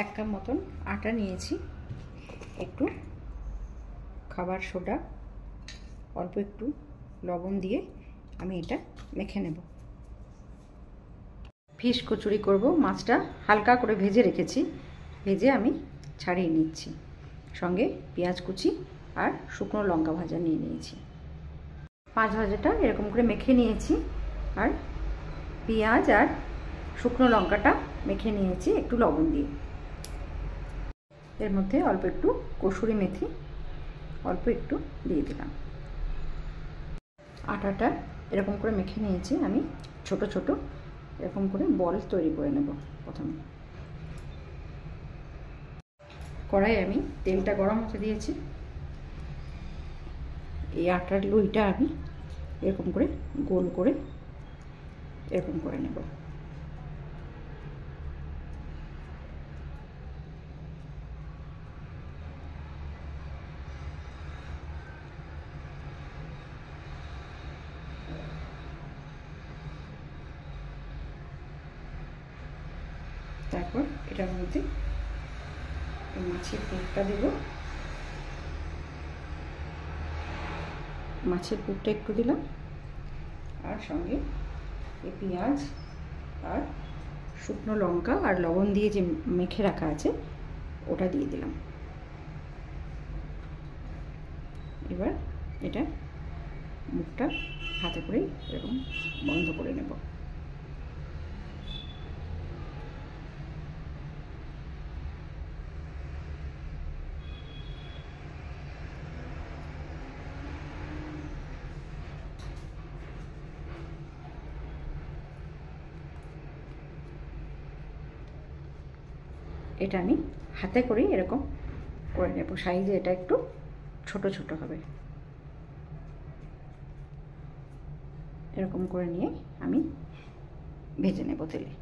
1 cup মতন আটা নিয়েছি, একটু খাবার সোডা, অল্প একটু লবণ দিয়ে আমি এটা মেখে নেব। ফিশ কচুরি করব। মাছটা হালকা করে ভেজে রেখেছি, ভেজে আমি ছাড়িয়ে নিচ্ছি। সঙ্গে পেঁয়াজ কুচি আর শুকনো লঙ্কা ভাজা নিয়ে নিয়েছি। মাছ ভাজাটা এরকম করে মেখে নিয়েছি, আর পেঁয়াজ আর শুকনো লঙ্কাটা মেখে নিয়েছি একটু লবণ দিয়ে। এর মধ্যে অল্প একটু কসুরি মেথি অল্প একটু দিয়ে দিলাম। আটাটা এরকম করে মেখে নিয়েছি, আমি ছোট ছোট এরকম করে বল তৈরি করে নেব। প্রথমে কড়াইয়ে আমি তেলটা গরম হতে দিয়েছি। এই আটার লুইটা আমি এরকম করে গোল করে এরকম করে নেব। তারপর এটার মধ্যে মাছের পুরটা দেব। মাছের পুরটা একটু দিলাম, আর সঙ্গে এই পেঁয়াজ আর শুকনো লঙ্কা আর লবণ দিয়ে যে মেখে রাখা আছে ওটা দিয়ে দিলাম। এবার এটা মুখটা হাতে করে এরকম বন্ধ করে নেব। এটা আমি হাতে করে এরকম করে নেব। সাইজে এটা একটু ছোট ছোট হবে। এরকম করে নিয়ে আমি ভেজে নেব তেলে।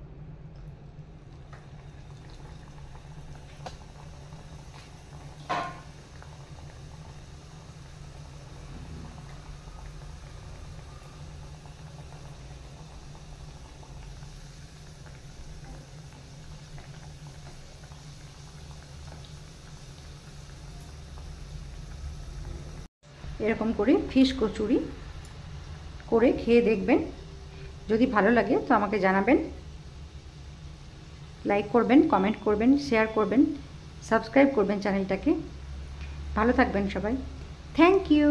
এরকম করে ফিশ কচুরি করে খেয়ে দেখবেন। যদি ভালো লাগে তো আমাকে জানাবেন, লাইক করবেন, কমেন্ট করবেন, শেয়ার করবেন, সাবস্ক্রাইব করবেন চ্যানেলটাকে। ভালো থাকবেন সবাই। Thank you.